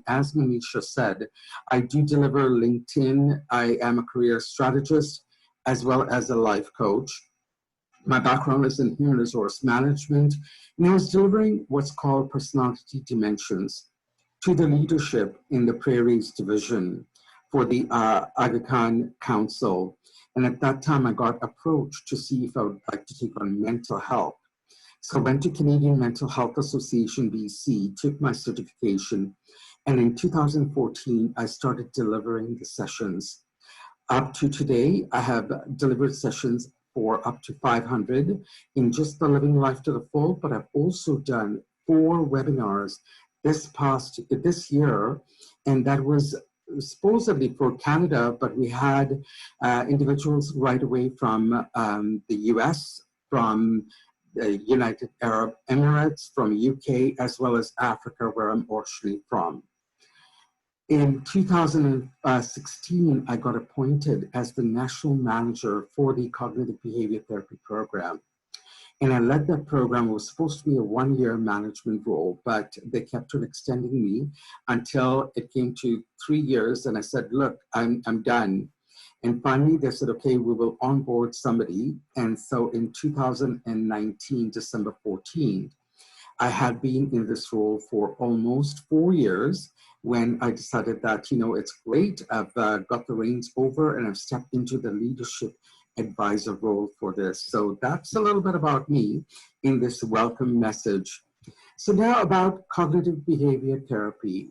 As Manisha said, I do deliver LinkedIn. I am a career strategist as well as a life coach. My background is in human resource management, and I was delivering what's called personality dimensions to the leadership in the Prairies Division for the Aga Khan Council. And at that time, I got approached to see if I would like to take on mental health. So I went to Canadian Mental Health Association, BC, took my certification, and in 2014, I started delivering the sessions. Up to today, I have delivered sessions for up to 500 in just the Living Life to the Full, but I've also done 4 webinars this year, and that was supposedly for Canada, but we had individuals right away from the US, from the United Arab Emirates, from UK, as well as Africa, where I'm originally from. In 2016, I got appointed as the national manager for the Cognitive Behavior Therapy program. And I led that program. It was supposed to be a 1-year management role, but they kept on extending me until it came to 3 years. And I said, look, I'm done. And finally, they said, okay, we will onboard somebody. And so in 2019, December 14th, I had been in this role for almost 4 years when I decided that, you know, it's great. I've got the reins over and I've stepped into the leadership advisor role for this. So that's a little bit about me in this welcome message. So now about cognitive behavior therapy.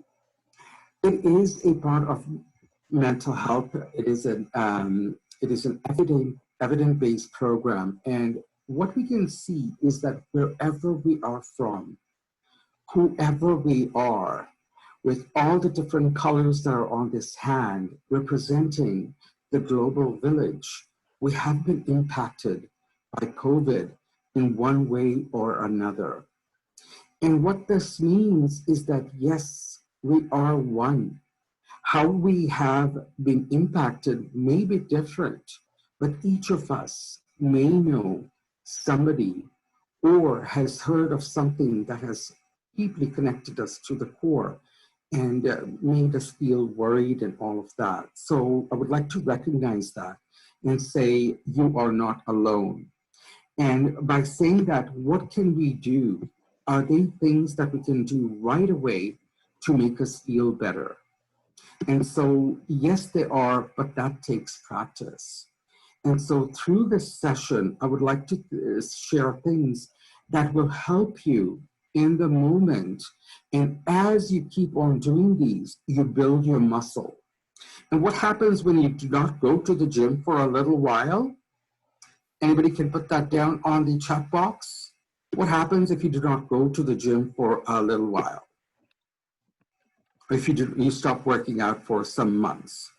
It is a part of mental health. It is an evidence-based program. And what we can see is that wherever we are from, whoever we are, with all the different colors that are on this hand representing the global village, we have been impacted by COVID in one way or another. And what this means is that, yes, we are one. How we have been impacted may be different, but each of us may know somebody or has heard of something that has deeply connected us to the core and made us feel worried and all of that. So I would like to recognize that and say, you are not alone. And by saying that, what can we do? Are they things that we can do right away to make us feel better? And so, yes, they are, but that takes practice. And so through this session, I would like to share things that will help you in the moment. And as you keep on doing these, you build your muscle. And what happens when you do not go to the gym for a little while? Anybody can put that down on the chat box. What happens if you do not go to the gym for a little while? If you stop working out for some months?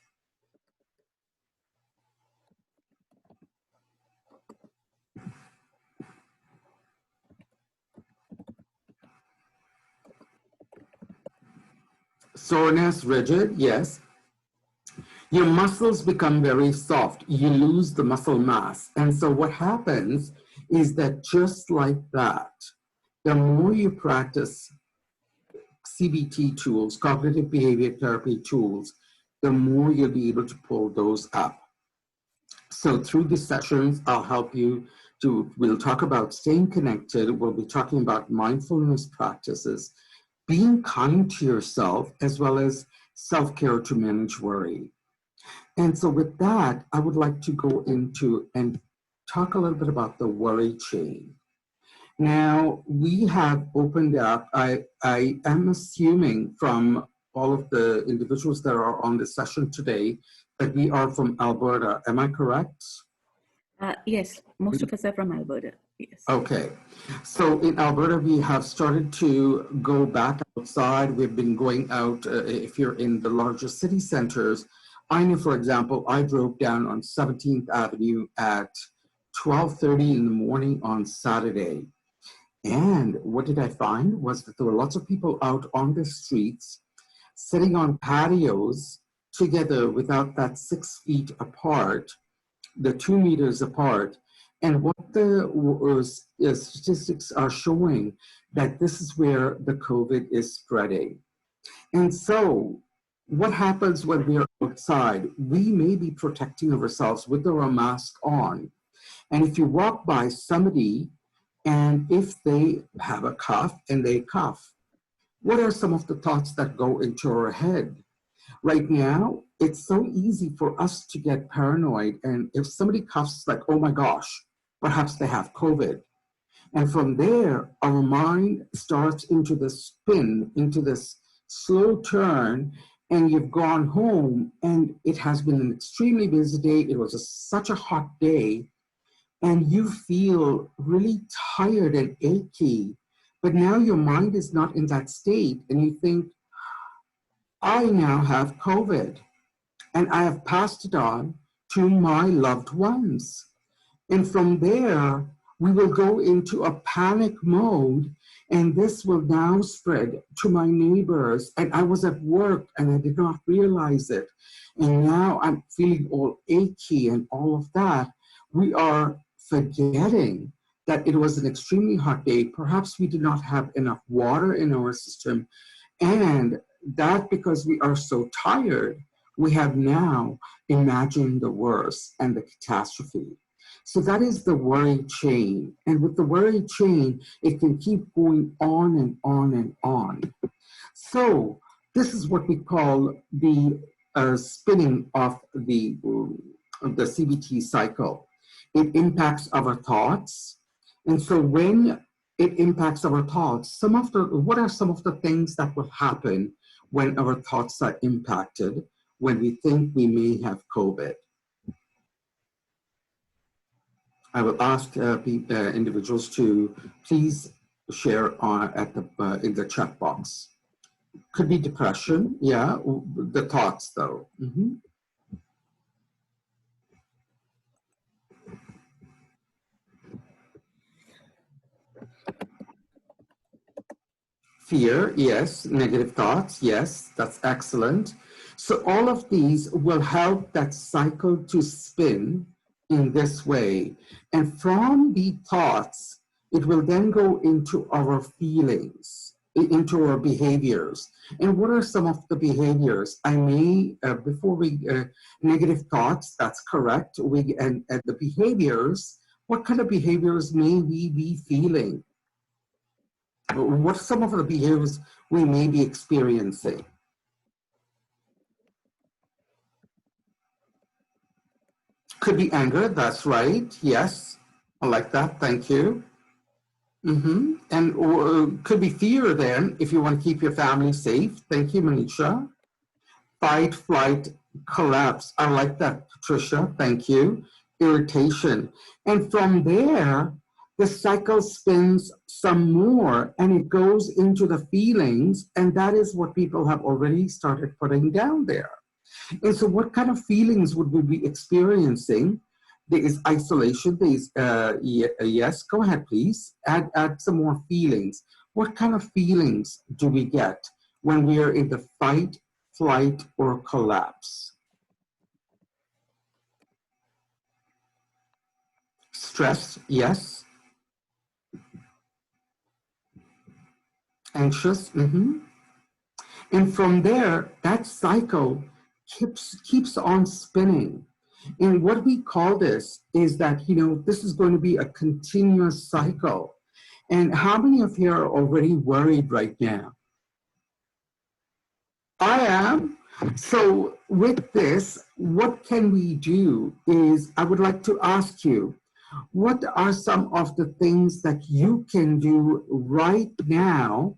Soreness, rigid, yes. Your muscles become very soft. You lose the muscle mass. And so what happens is that just like that, the more you practice CBT tools, cognitive behavior therapy tools, the more you'll be able to pull those up. So through these sessions, I'll help you we'll talk about staying connected. We'll be talking about mindfulness practices, being kind to yourself, as well as self-care to manage worry. And so with that, I would like to go into and talk a little bit about the worry chain. Now, we have opened up, I am assuming from all of the individuals that are on the session today that we are from Alberta. Am I correct? Yes, most of us are from Alberta, yes. Okay, so in Alberta, we have started to go back outside. We've been going out, if you're in the larger city centers. I know, for example, I drove down on 17th Avenue at 12:30 in the morning on Saturday. And what did I find was that there were lots of people out on the streets, sitting on patios together without that 6 feet apart, the 2 meters apart. And what the statistics are showing that this is where the COVID is spreading. And so what happens when we're outside? We may be protecting ourselves with our mask on. And if you walk by somebody and if they have a cough and they cough, what are some of the thoughts that go into our head? Right now, it's so easy for us to get paranoid. And if somebody coughs, like, oh my gosh, perhaps they have COVID. And from there, our mind starts into this spin, into this slow turn, and you've gone home and it has been an extremely busy day. It was such a hot day, and you feel really tired and achy. But now your mind is not in that state, and you think, I now have COVID, and I have passed it on to my loved ones. And from there, we will go into a panic mode, and this will now spread to my neighbors. And I was at work and I did not realize it. And now I'm feeling all achy and all of that. We are forgetting that it was an extremely hot day. Perhaps we did not have enough water in our system. And that because we are so tired, we have now imagined the worst and the catastrophe. So that is the worry chain. And with the worry chain, it can keep going on and on and on. So this is what we call the spinning of the CBT cycle. It impacts our thoughts. And so when it impacts our thoughts, what are some of the things that will happen when our thoughts are impacted, when we think we may have COVID? I will ask individuals to please share in the chat box. Could be depression, yeah, the thoughts though. Fear, yes. Negative thoughts, yes. That's excellent. So all of these will help that cycle to spin in this way. And from the thoughts, it will then go into our feelings, into our behaviors. And what are some of the behaviors? I may, before we, negative thoughts, that's correct. And the behaviors, what kind of behaviors may we be feeling? What are some of the behaviors we may be experiencing? Could be anger, that's right, yes. I like that, thank you. And could be fear then, if you want to keep your family safe. Thank you, Manisha. Fight, flight, collapse. I like that, Patricia, thank you. Irritation. And from there, the cycle spins some more and it goes into the feelings, and that is what people have already started putting down there. And so what kind of feelings would we be experiencing? There is isolation, there is, yes, go ahead please, add some more feelings. What kind of feelings do we get when we are in the fight, flight, or collapse? Stress, yes. Anxious, And from there, that cycle keeps on spinning. And what we call this is that, this is going to be a continuous cycle. And how many of you are already worried right now? I am. So with this, what can we do is, I would like to ask you, what are some of the things that you can do right now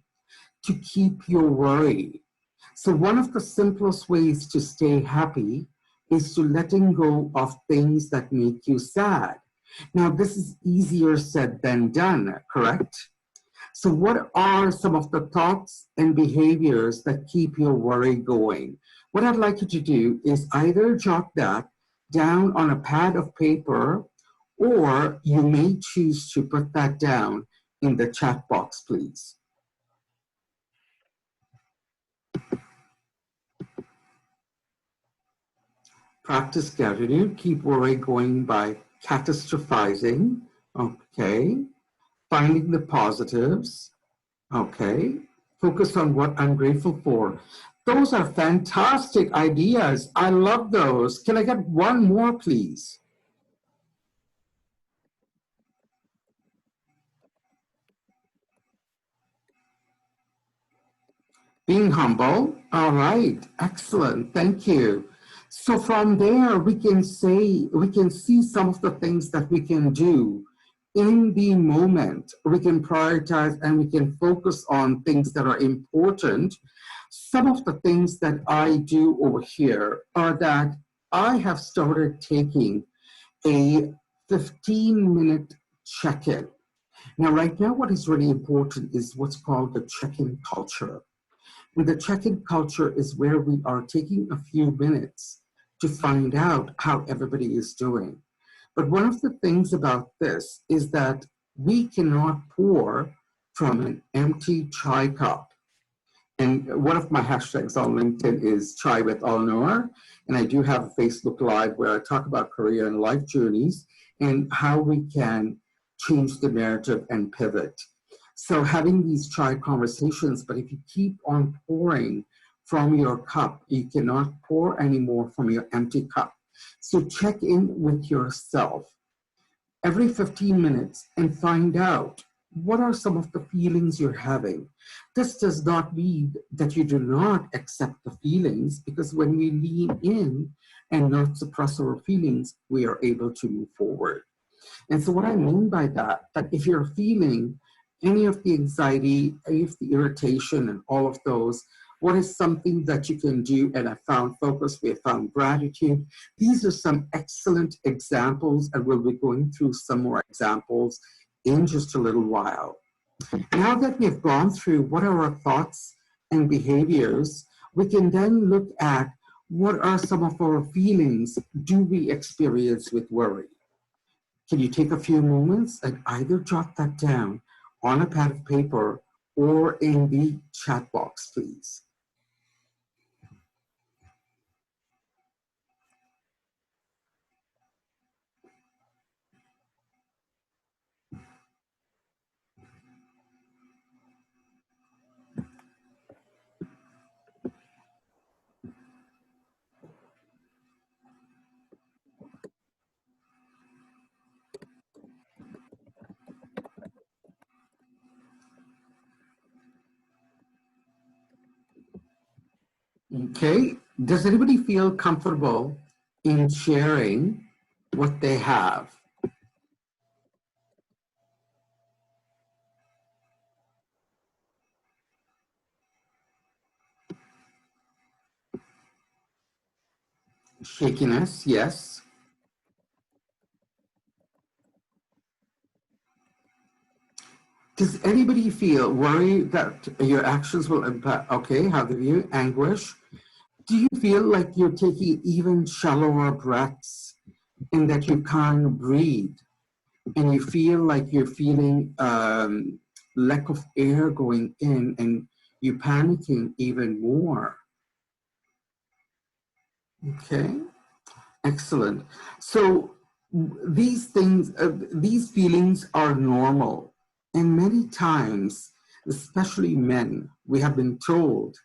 to keep your worry? So one of the simplest ways to stay happy is to letting go of things that make you sad. Now, this is easier said than done, correct? So what are some of the thoughts and behaviors that keep your worry going? What I'd like you to do is either jot that down on a pad of paper, or you may choose to put that down in the chat box, please. Practice gratitude, keep worry going by catastrophizing, okay. Finding the positives, okay. Focus on what I'm grateful for. Those are fantastic ideas. I love those. Can I get one more, please? Being humble. All right. Excellent. Thank you. So from there, we can see some of the things that we can do in the moment. We can prioritize and we can focus on things that are important. Some of the things that I do over here are that I have started taking a 15-minute check-in. Now, right now, what is really important is what's called the check-in culture. And the check-in culture is where we are taking a few minutes to find out how everybody is doing. But one of the things about this is that we cannot pour from an empty chai cup. And one of my hashtags on LinkedIn is Chai with Alnoor. And I do have a Facebook Live where I talk about career and life journeys and how we can change the narrative and pivot. So having these chai conversations, but if you keep on pouring from your cup, you cannot pour anymore from your empty cup. So check in with yourself every 15 minutes and find out what are some of the feelings you're having. This does not mean that you do not accept the feelings, because when we lean in and not suppress our feelings, we are able to move forward. And so what I mean by that if you're feeling any of the anxiety, any of the irritation and all of those, what is something that you can do? And I found focus, we have found gratitude. These are some excellent examples, and we'll be going through some more examples in just a little while. Now that we've gone through what are our thoughts and behaviors, we can then look at what are some of our feelings do we experience with worry. Can you take a few moments and either jot that down on a pad of paper or in the chat box, please? Okay, does anybody feel comfortable in sharing what they have? Shakiness, yes. Does anybody feel worry that your actions will impact? Okay, how do you? Anguish. Do you feel like you're taking even shallower breaths and that you can't breathe? And you feel like you're feeling lack of air going in and you're panicking even more? Okay, excellent. So these things, these feelings are normal. And many times, especially men, we have been told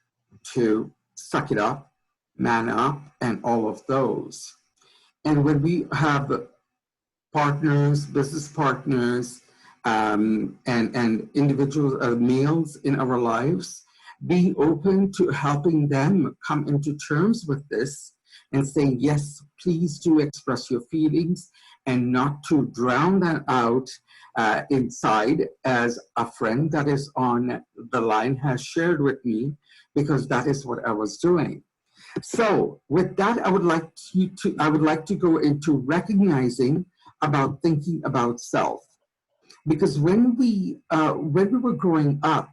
to suck it up, man up, and all of those. And when we have partners, business partners, and individuals, males in our lives, being open to helping them come into terms with this and saying, yes, please do express your feelings, and not to drown that out inside, as a friend that is on the line has shared with me, because that is what I was doing. So with that, I would like to go into recognizing about thinking about self. Because when we were growing up,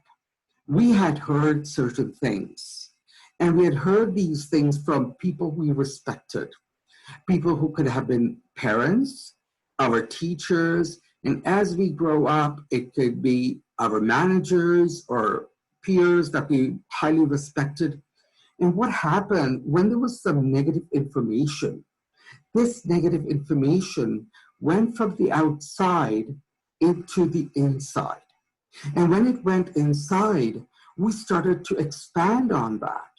we had heard certain things. And we had heard these things from people we respected, people who could have been parents, our teachers, and as we grow up, it could be our managers or peers that we highly respected. And what happened when there was some negative information? This negative information went from the outside into the inside. And when it went inside, we started to expand on that.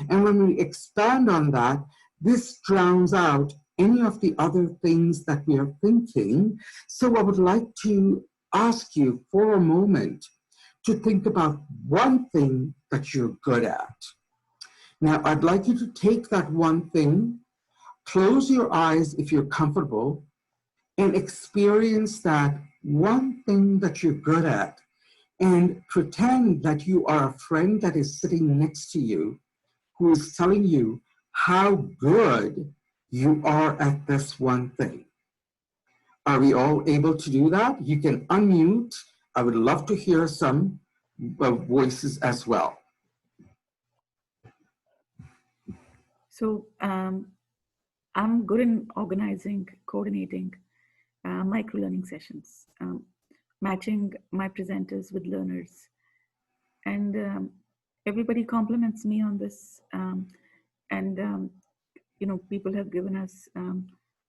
And when we expand on that, this drowns out any of the other things that we are thinking. So I would like to ask you for a moment to think about one thing that you're good at. Now, I'd like you to take that one thing, close your eyes if you're comfortable, and experience that one thing that you're good at, and pretend that you are a friend that is sitting next to you who is telling you how good you are at this one thing. Are we all able to do that? You can unmute. I would love to hear some voices as well. So I'm good in organizing, coordinating micro-learning sessions, matching my presenters with learners. And everybody compliments me on this. You know, people have given us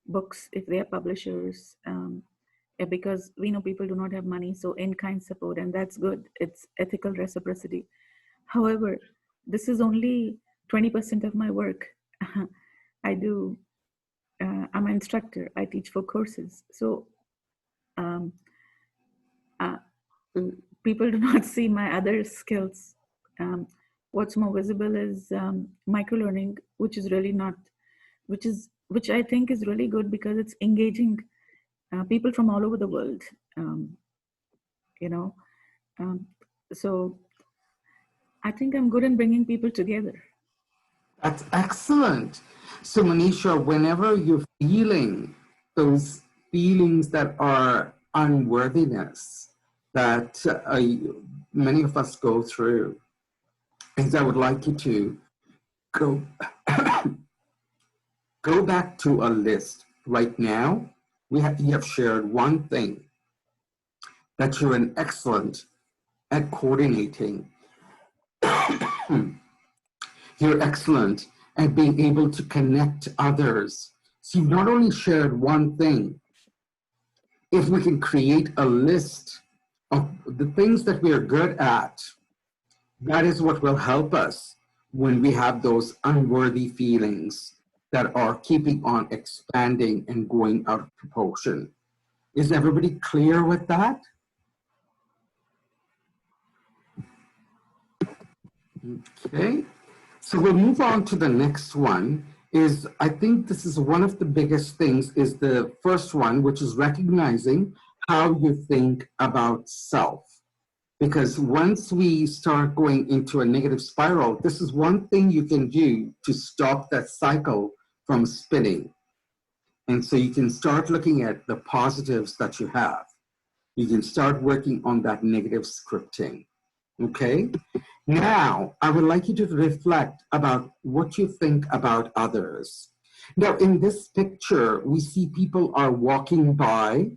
books if they are publishers, because we know people do not have money, so in-kind support, and that's good. It's ethical reciprocity. However, this is only 20% of my work. I'm an instructor. I teach for courses. So people do not see my other skills. What's more visible is micro-learning, which is really not, which I think is really good because it's engaging people from all over the world, you know. So I think I'm good in bringing people together. That's excellent. So Manisha, whenever you're feeling those feelings that are unworthiness that many of us go through, is I would like you to go, go back to a list. Right now, you have shared one thing, that you're an excellent at coordinating. You're excellent at being able to connect others. So you've not only shared one thing. If we can create a list of the things that we are good at, that is what will help us when we have those unworthy feelings that are keeping on expanding and going out of proportion. Is everybody clear with that? Okay, so we'll move on to the next one. I think this is one of the biggest things, is the first one, which is recognizing how you think about self. Because once we start going into a negative spiral, this is one thing you can do to stop that cycle from spinning. And so you can start looking at the positives that you have. You can start working on that negative scripting, okay? Now, I would like you to reflect about what you think about others. Now, in this picture, we see people are walking by.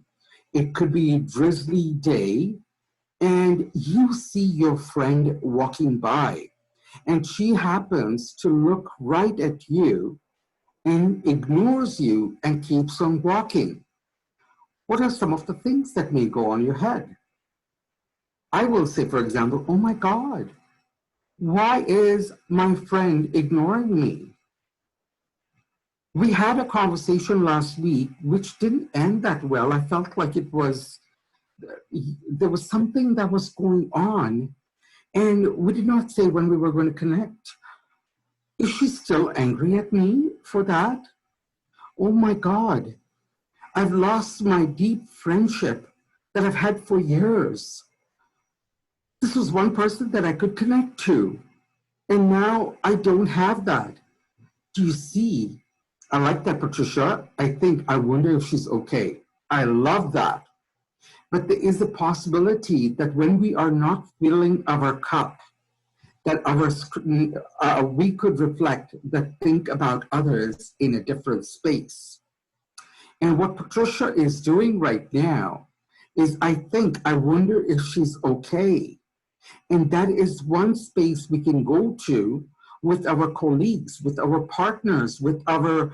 It could be a drizzly day, and you see your friend walking by, and she happens to look right at you and ignores you and keeps on walking. What are some of the things that may go on your head? I will say, for example, oh my God, why is my friend ignoring me? We had a conversation last week which didn't end that well. I felt like there was something that was going on, and we did not say when we were going to connect. Is she still angry at me for that? Oh my God, I've lost my deep friendship that I've had for years. This was one person that I could connect to, and now I don't have that. Do you see? I like that, Patricia. I wonder if she's okay. I love that. But there is a possibility that when we are not filling our cup, that we could reflect, that think about others in a different space. And what Patricia is doing right now is I wonder if she's okay. And that is one space we can go to with our colleagues, with our partners, with our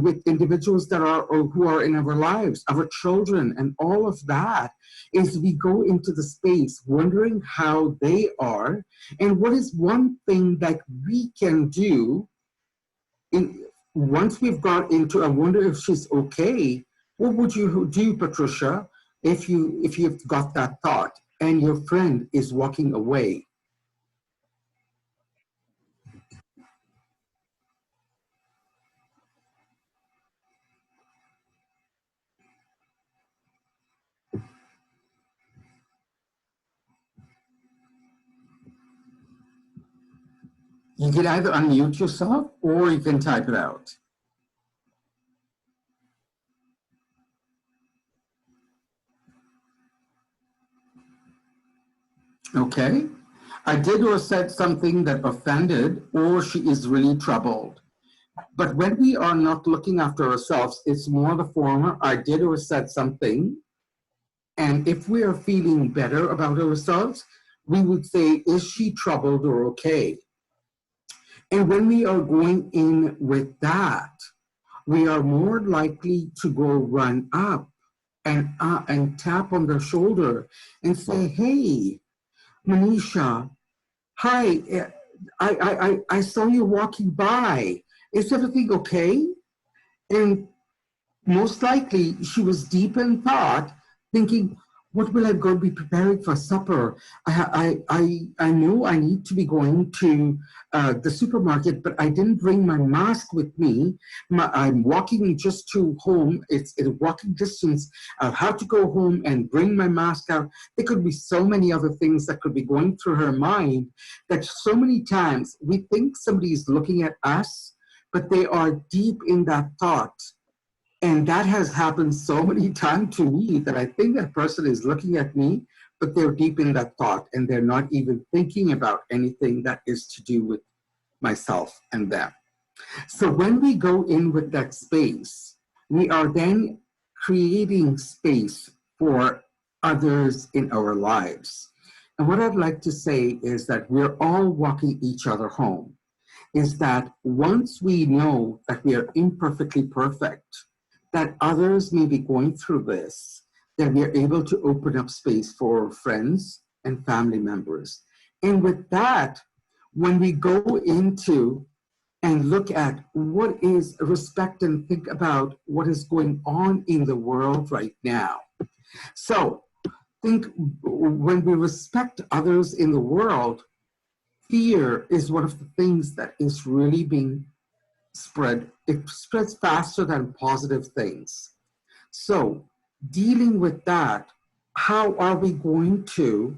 with individuals that are or who are in our lives, our children, and all of that, is we go into the space wondering how they are and what is one thing that we can do once we've got into, I wonder if she's okay. What would you do, Patricia, if you've got that thought and your friend is walking away? You can either unmute yourself or you can type it out. Okay. I did or said something that offended, or she is really troubled. But when we are not looking after ourselves, it's more the former, I did or said something. And if we are feeling better about ourselves, we would say, is she troubled or okay? And when we are going in with that, we are more likely to go run up and tap on their shoulder and say, hey, Manisha, hi, I saw you walking by. Is everything okay? And most likely she was deep in thought, thinking, what will I go be preparing for supper? I know I need to be going to the supermarket, but I didn't bring my mask with me. I'm walking just to home. It's a walking distance. I'll have to go home and bring my mask out. There could be so many other things that could be going through her mind, that so many times we think somebody is looking at us, but they are deep in that thought. And that has happened so many times to me that I think that person is looking at me, but they're deep in that thought and they're not even thinking about anything that is to do with myself and them. So when we go in with that space, we are then creating space for others in our lives. And what I'd like to say is that we're all walking each other home, is that once we know that we are imperfectly perfect, that others may be going through this, that we are able to open up space for friends and family members. And with that, when we go into and look at what is respect and think about what is going on in the world right now. So think when we respect others in the world, fear is one of the things that is really being spread. It spreads faster than positive things. So dealing with that, how are we going to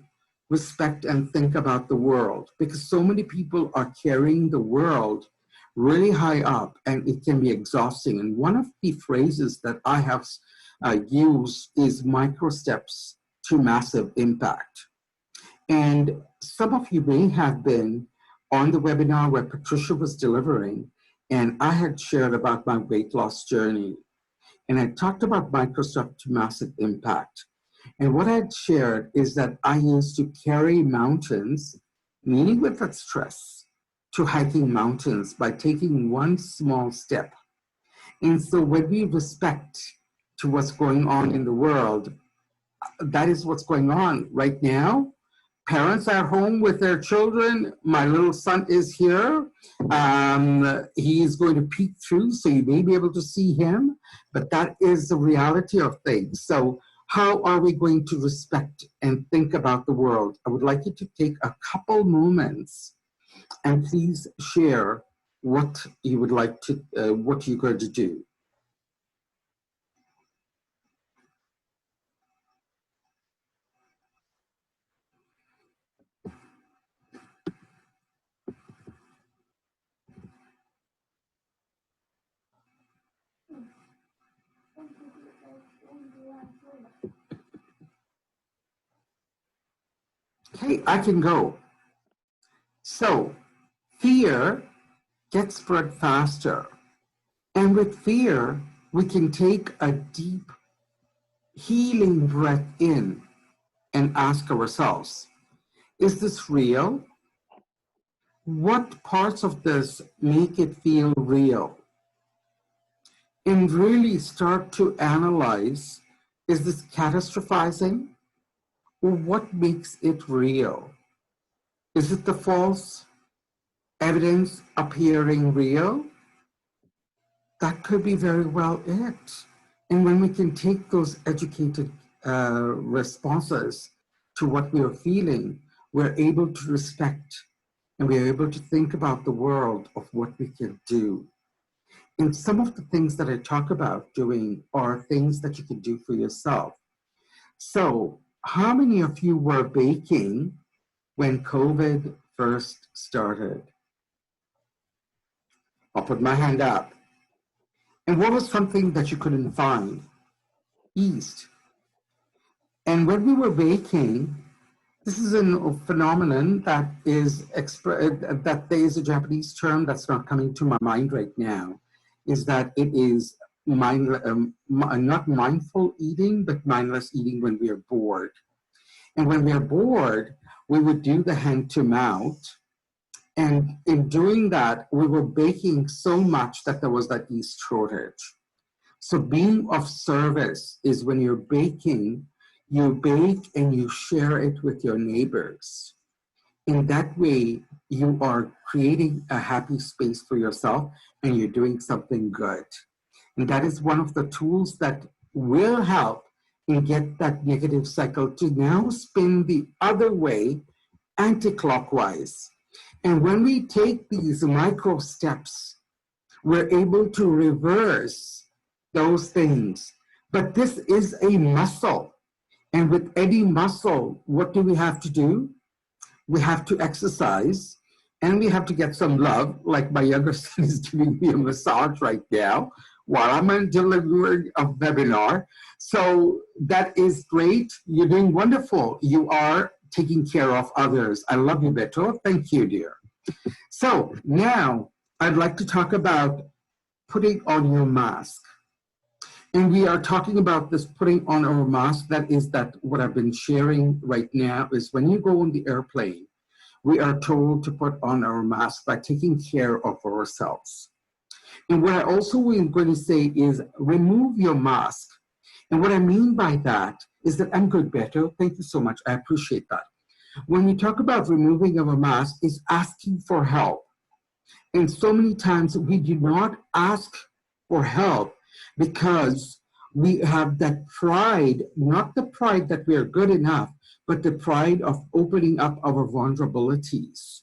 respect and think about the world? Because so many people are carrying the world really high up and it can be exhausting. And one of the phrases that I have used is MicroSteps to massive impact. And some of you may have been on the webinar where Patricia was delivering, and I had shared about my weight loss journey. And I talked about MicroSteps to massive impact. And what I had shared is that I used to carry mountains, meaning with that stress, to hiking mountains by taking one small step. And so when we respect to what's going on in the world, that is what's going on right now. Parents are home with their children. My little son is here. He is going to peek through, so you may be able to see him, but that is the reality of things. So how are we going to respect and think about the world? I would like you to take a couple moments and please share what you would like to, what you're going to do. Okay, I can go. So fear gets spread faster. And with fear, we can take a deep healing breath in and ask ourselves, is this real? what parts of this make it feel real? And really start to analyze, is this catastrophizing? Or what makes it real? Is it the false evidence appearing real? That could be very well it. And when we can take those educated responses to what we are feeling, we're able to respect and we're able to think about the world of what we can do. And some of the things that I talk about doing are things that you can do for yourself. So, how many of you were baking when COVID first started? I'll put my hand up. And what was something that you couldn't find? Yeast. And when we were baking, this is a phenomenon that is, that there is a Japanese term that's not coming to my mind right now, is that it is not mindful eating, but mindless eating when we are bored. And when we are bored, we would do the hand to mouth. And in doing that, we were baking so much that there was that yeast shortage. So being of service is when you're baking, you bake and you share it with your neighbors. In that way, you are creating a happy space for yourself and you're doing something good. And that is one of the tools that will help in get that negative cycle to now spin the other way, anti-clockwise. And when we take these micro steps, we're able to reverse those things. But this is a muscle. And with any muscle, what do we have to do? We have to exercise and we have to get some love, like my younger son is giving me a massage right now while I'm delivering a webinar. So that is great. You're doing wonderful. You are taking care of others. I love you, Beto. Thank you, dear. So now I'd like to talk about putting on your mask. And we are talking about this putting on our mask. That is that what I've been sharing right now is when you go on the airplane, we are told to put on our mask by taking care of ourselves. And what I also am going to say is remove your mask. And what I mean by that is that I'm good, Beto. Thank you so much. I appreciate that. When we talk about removing of a mask, is asking for help. And so many times we do not ask for help because we have that pride, not the pride that we are good enough, but the pride of opening up our vulnerabilities.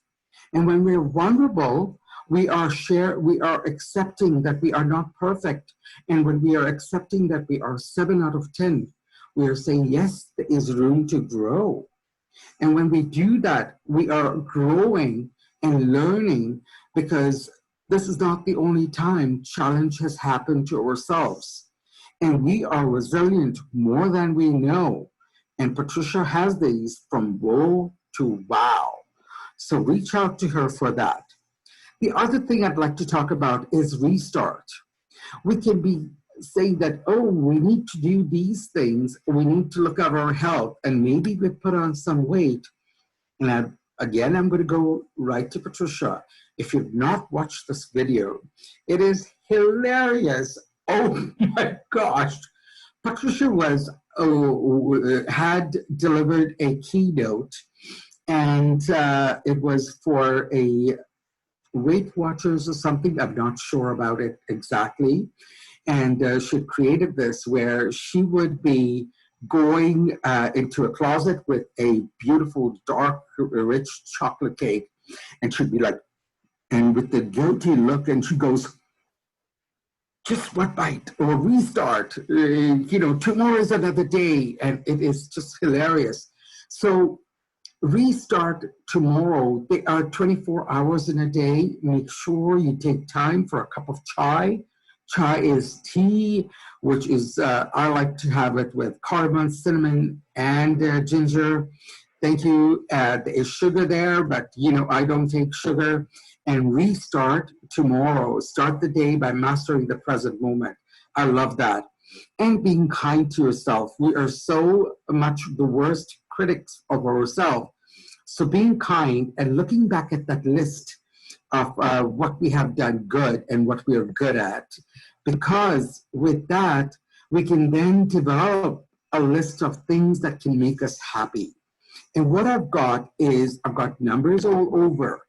And when we're vulnerable, we are accepting that we are not perfect. And when we are accepting that we are 7 out of 10, we are saying, yes, there is room to grow. And when we do that, we are growing and learning, because this is not the only time challenge has happened to ourselves. And we are resilient more than we know. And Patricia has these from woe to wow. So reach out to her for that. The other thing I'd like to talk about is restart. We can be saying that, oh, we need to do these things. We need to look at our health, and maybe we put on some weight. And I'm going to go right to Patricia. If you've not watched this video, it is hilarious. Oh my gosh. Patricia had delivered a keynote, and it was for a Weight Watchers or something. I'm not sure about it exactly. And she created this where she would be going into a closet with a beautiful, dark, rich chocolate cake. And she'd be like, and with the guilty look, and she goes, just one bite or restart. Tomorrow is another day. And it is just hilarious. So restart tomorrow. There are 24 hours in a day. Make sure you take time for a cup of chai. Chai is tea, which is, I like to have it with cardamom, cinnamon, and ginger. Thank you. There is sugar there, but I don't take sugar. And restart tomorrow. Start the day by mastering the present moment. I love that. And being kind to yourself. We are so much the worst critics of ourselves. So being kind and looking back at that list of what we have done good and what we are good at, because with that, we can then develop a list of things that can make us happy. And what I've got is, I've got numbers all over.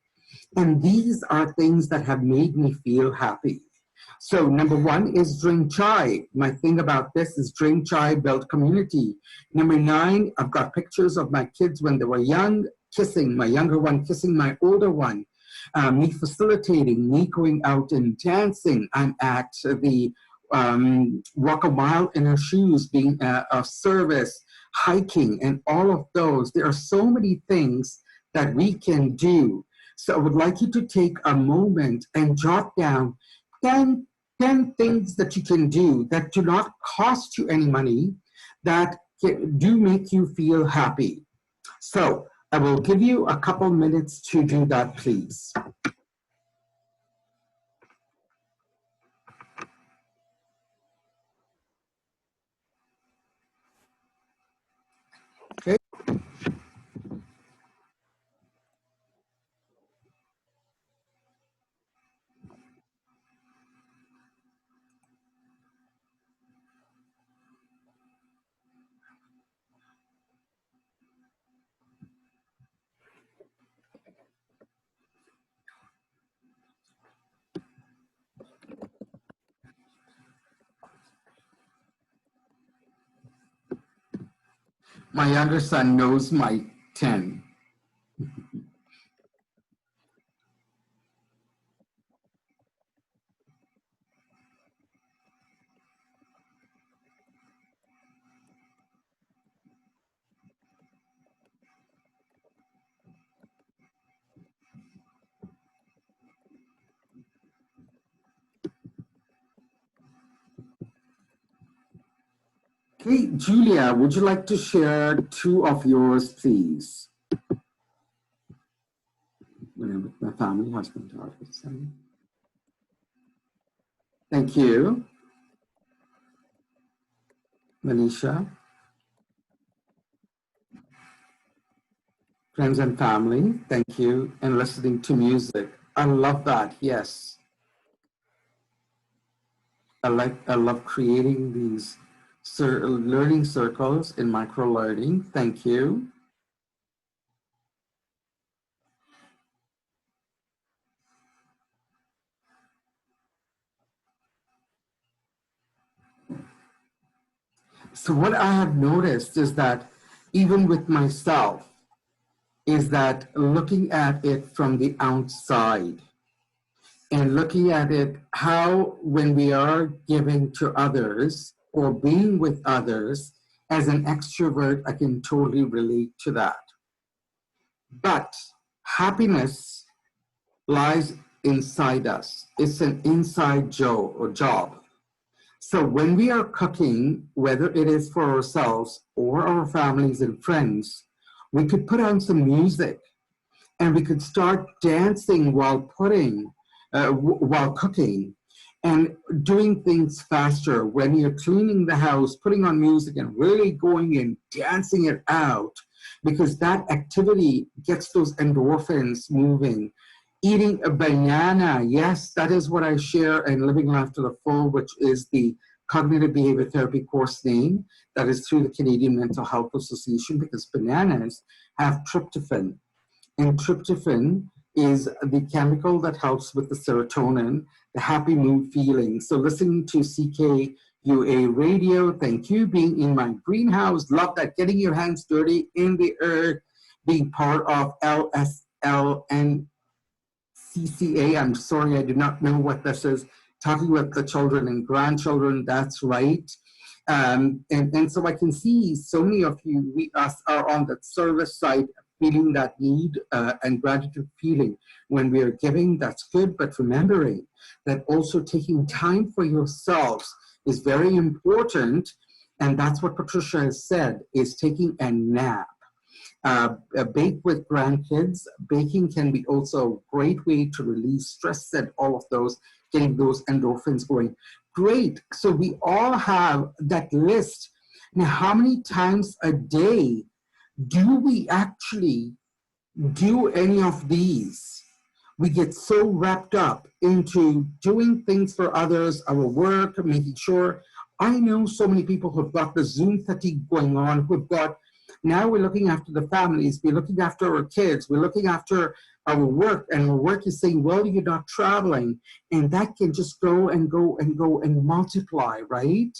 And these are things that have made me feel happy. So number one is drink chai. My thing about this is drink chai, build community. Number 9, I've got pictures of my kids when they were young, kissing, my younger one kissing my older one. Me facilitating, me going out and dancing. I'm at the walk a mile in her shoes, being of service, hiking, and all of those. There are so many things that we can do. So I would like you to take a moment and jot down 10 things that you can do that do not cost you any money, that do make you feel happy. So I will give you a couple minutes to do that, please. Okay. My younger son knows my 10. Okay, Julia, would you like to share 2 of yours, please? With my family, husband, daughter, son. Thank you. Manisha. Friends and family, thank you. And listening to music. I love that, yes. I love creating these learning circles in micro-learning. Thank you. So what I have noticed is that even with myself, is that looking at it from the outside and looking at it how when we are giving to others or being with others, as an extrovert, I can totally relate to that. But happiness lies inside us. It's an inside job. So when we are cooking, whether it is for ourselves or our families and friends, we could put on some music and we could start dancing while cooking and doing things faster. When you're cleaning the house, putting on music and really going and dancing it out, because that activity gets those endorphins moving. Eating a banana, yes, that is what I share in Living Life to the Full, which is the Cognitive Behavior Therapy course name that is through the Canadian Mental Health Association, because bananas have tryptophan. And tryptophan is the chemical that helps with the serotonin, the happy mood feeling. So listening to CKUA radio, thank you. Being in my greenhouse, love that. Getting your hands dirty in the earth, being part of LSLN CCA, I'm sorry, I do not know what this is. Talking with the children and grandchildren, that's right. And so I can see so many of you, us are on the service side, feeling that need and gratitude feeling. When we are giving, that's good, but remembering that also taking time for yourselves is very important. And that's what Patricia has said, is taking a nap. Bake with grandkids. Baking can be also a great way to release stress and all of those, getting those endorphins going. Great. So we all have that list. Now, how many times a day do we actually do any of these. We get so wrapped up into doing things for others, our work, making sure. I know so many people who've got the Zoom fatigue going on, who've got, now we're looking after the families, we're looking after our kids, we're looking after our work, and our work is saying, well, you're not traveling, and that can just go and go and go and multiply, right?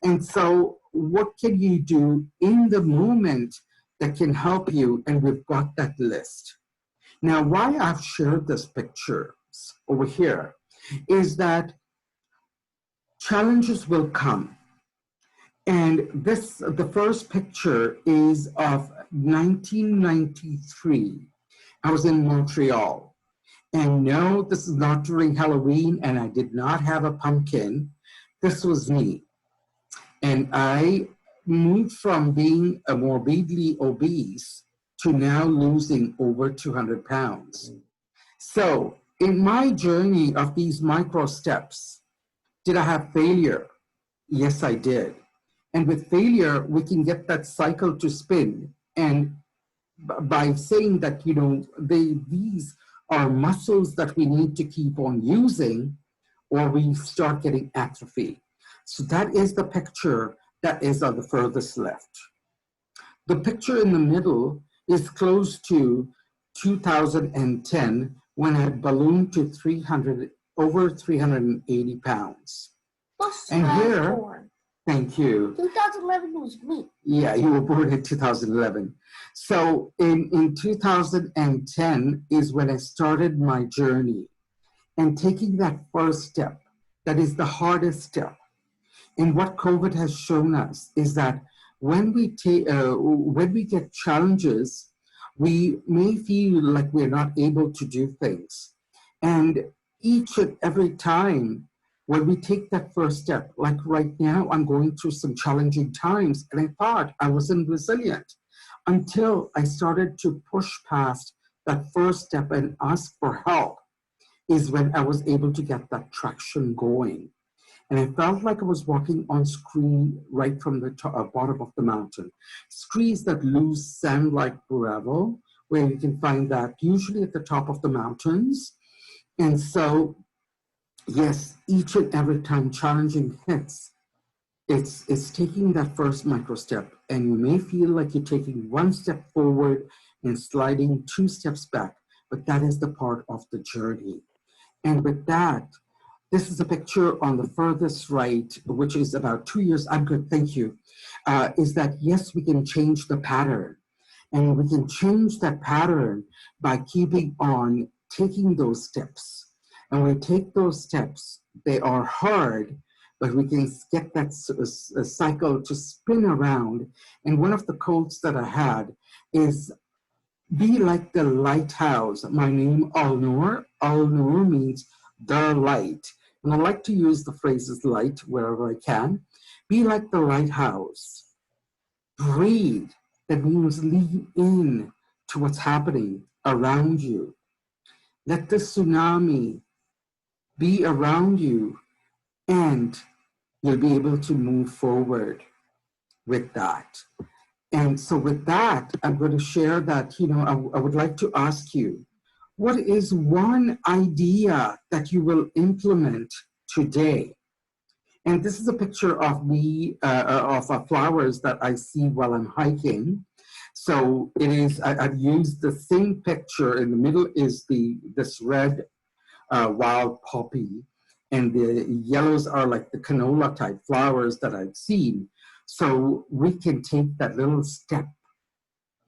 And so what can you do in the moment that can help you? And we've got that list. Now, why I've shared this picture over here is that challenges will come. And this, the first picture is of 1993. I was in Montreal. And no, this is not during Halloween, and I did not have a pumpkin. This was me. And I moved from being a morbidly obese to now losing over 200 pounds. So in my journey of these micro steps, did I have failure? Yes, I did. And with failure, we can get that cycle to spin. And by saying that, you know, these are muscles that we need to keep on using, or we start getting atrophy. So that is the picture that is on the furthest left. The picture in the middle is close to 2010, when I ballooned to over 380 pounds. And here, thank you. 2011 was me. Yeah, you were born in 2011. So in 2010 is when I started my journey, and taking that first step, that is the hardest step. And what COVID has shown us is that when we get challenges, we may feel like we're not able to do things. And each and every time when we take that first step, like right now, I'm going through some challenging times, and I thought I wasn't resilient until I started to push past that first step and ask for help, is when I was able to get that traction going. And I felt like I was walking on scree right from the bottom of the mountain. Screes that lose sand like gravel, where you can find that usually at the top of the mountains. And so, yes, each and every time challenging hits, it's taking that first micro step. And you may feel like you're taking one step forward and sliding 2 steps back, but that is the part of the journey. And with that, this is a picture on the furthest right, which is about 2 years. I'm good, thank you. Is that, yes, we can change the pattern. And we can change that pattern by keeping on taking those steps. And when we take those steps, they are hard, but we can get that cycle to spin around. And one of the quotes that I had is, be like the lighthouse. My name, Alnoor. Alnoor means the light. And I like to use the phrases light wherever I can. Be like the lighthouse. Breathe. That means lean in to what's happening around you. Let the tsunami be around you, and you'll be able to move forward with that. And so with that, I'm going to share that, you know, I would like to ask you, what is one idea that you will implement today? And this is a picture of me, of flowers that I see while I'm hiking. So it is, I've used the same picture. In the middle is this red wild poppy, and the yellows are like the canola type flowers that I've seen. So we can take that little step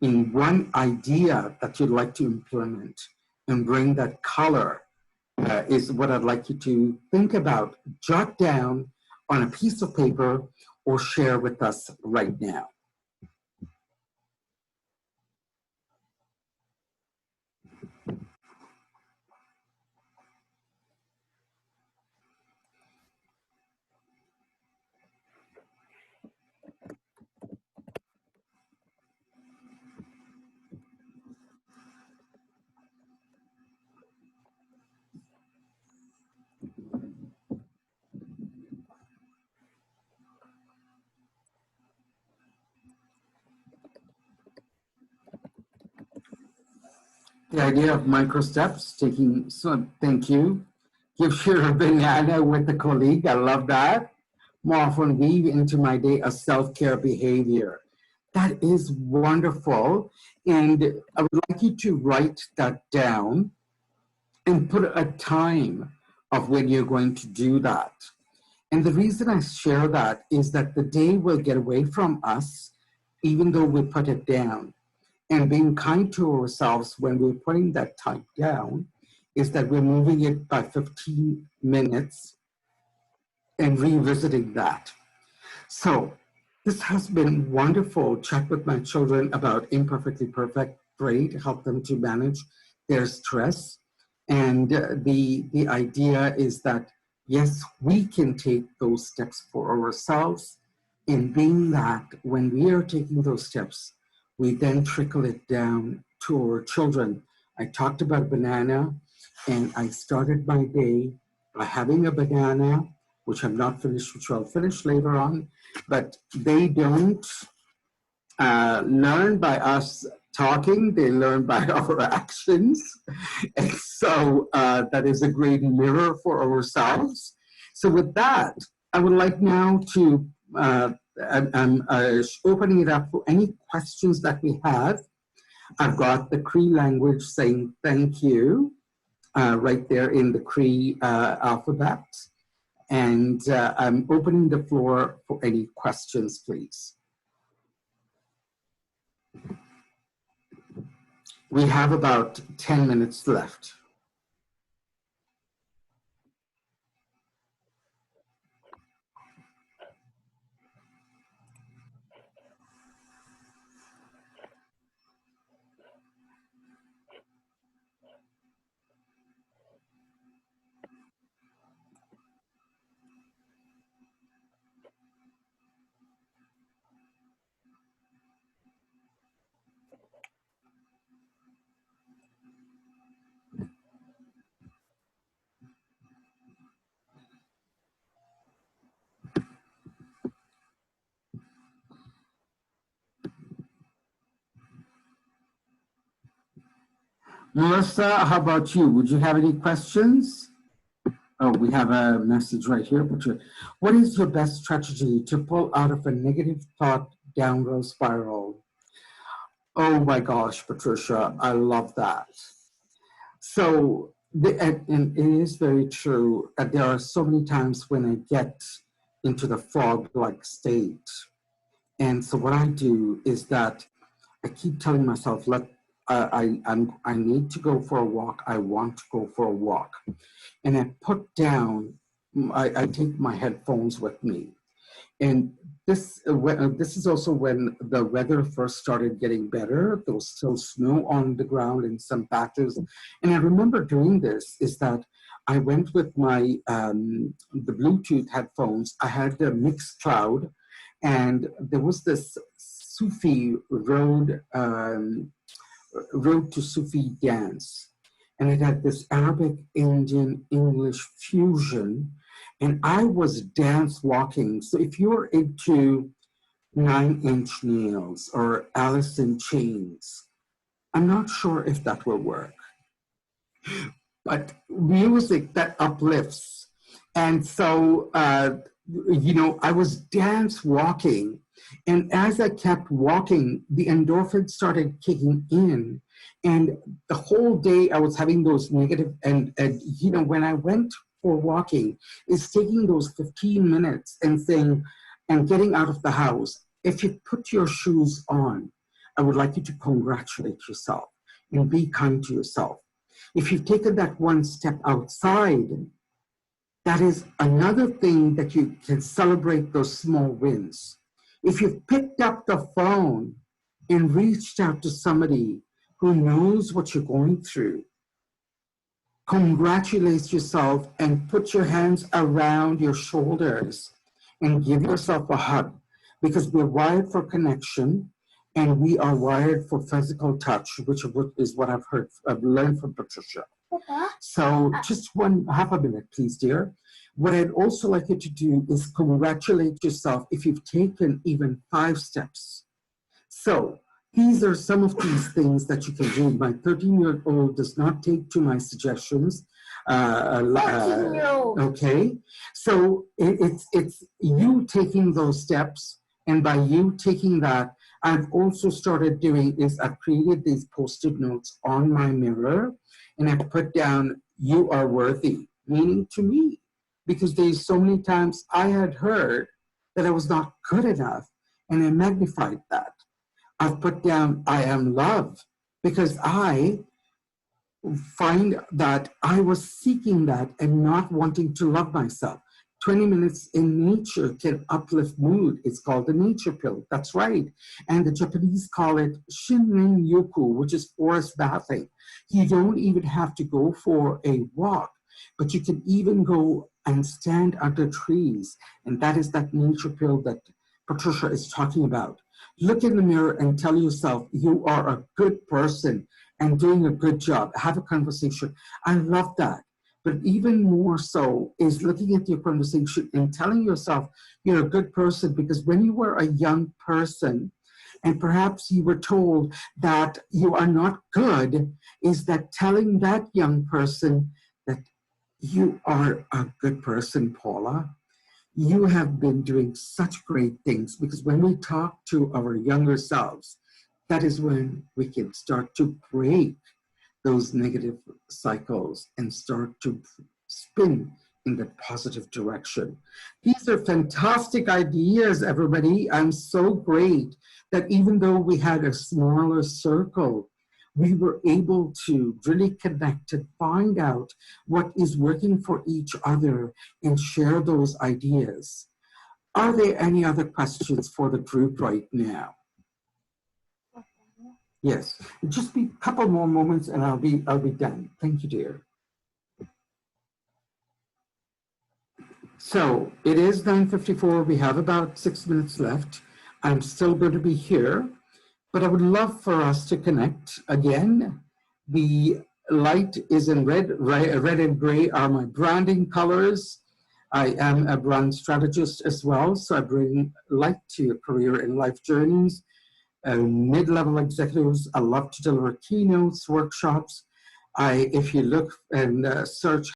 in one idea that you'd like to implement and bring that color, is what I'd like you to think about, jot down on a piece of paper, or share with us right now. The idea of MicroSteps, taking, so thank you. Give her a banana with a colleague, I love that. More often weave into my day a self-care behavior. That is wonderful. And I would like you to write that down and put a time of when you're going to do that. And the reason I share that is that the day will get away from us, even though we put it down. And being kind to ourselves when we're putting that time down is that we're moving it by 15 minutes and revisiting that. So this has been wonderful chat with my children about imperfectly perfect, pray to help them to manage their stress. And the idea is that, yes, we can take those steps for ourselves. In being that, when we are taking those steps, we then trickle it down to our children. I talked about banana, and I started my day by having a banana, which I'm not finished, which I'll finish later on. But they don't learn by us talking, they learn by our actions. And so that is a great mirror for ourselves. So with that, I would like now to, I'm opening it up for any questions that we have. I've got the Cree language saying thank you right there in the Cree alphabet. And I'm opening the floor for any questions, please. We have about 10 minutes left. Melissa, how about you? Would you have any questions? Oh, we have a message right here. What is your best strategy to pull out of a negative thought downward spiral? Oh my gosh, Patricia, I love that. So, and it is very true. There are so many times when I get into the fog-like state. And so what I do is that I keep telling myself, I need to go for a walk. I want to go for a walk. And I put down, I take my headphones with me. And this is also when the weather first started getting better. There was still snow on the ground in some patches. And I remember doing this is that I went with my, the Bluetooth headphones. I had the mixed cloud, and there was this Sufi road to Sufi dance. And it had this Arabic, Indian, English fusion. And I was dance walking. So if you're into 9 Inch Nails or Alice in Chains, I'm not sure if that will work. But music that uplifts. And so, you know, I was dance walking. And as I kept walking, the endorphins started kicking in. And the whole day I was having those negative, and you know, when I went for walking, it's taking those 15 minutes and saying, and getting out of the house. If you put your shoes on, I would like you to congratulate yourself and be kind to yourself. If you've taken that one step outside, that is another thing that you can celebrate those small wins. If you've picked up the phone and reached out to somebody who knows what you're going through, congratulate yourself and put your hands around your shoulders and give yourself a hug, because we're wired for connection and we are wired for physical touch, which is what I've learned from Patricia. So just half a minute, please, dear. What I'd also like you to do is congratulate yourself if you've taken even 5 steps. So These are some of these things that you can do. My 13-year-old does not take to my suggestions. 14-year-old. Okay, so it's you taking those steps, and by you taking that, I've also started doing is I've created these post-it notes on my mirror, and I've put down, you are worthy, meaning to me, because there's so many times I had heard that I was not good enough, and I magnified that. I've put down, I am love, because I find that I was seeking that and not wanting to love myself. 20 minutes in nature can uplift mood. It's called the nature pill. That's right. And the Japanese call it Shinrin Yoku, which is forest bathing. You don't even have to go for a walk, but you can even go and stand under trees. And that is that nature pill that Patricia is talking about. Look in the mirror and tell yourself you are a good person and doing a good job. Have a conversation. I love that. But even more so is looking at your conversation and telling yourself you're a good person, because when you were a young person and perhaps you were told that you are not good, is that telling that young person that you are a good person, Paula. You have been doing such great things, because when we talk to our younger selves, that is when we can start to break those negative cycles and start to spin in the positive direction. These are fantastic ideas, everybody. I'm so great that even though we had a smaller circle, we were able to really connect and find out what is working for each other and share those ideas. Are there any other questions for the group right now? Yes, just be a couple more moments and I'll be done. Thank you, dear. So it is 9:54. We have about 6 minutes left. I'm still going to be here, but I would love for us to connect again. The light is in red and gray are my branding colors. I am a brand strategist as well, so I bring light to your career and life journeys. Mid-level executives, I love to deliver keynotes, workshops. If you look and search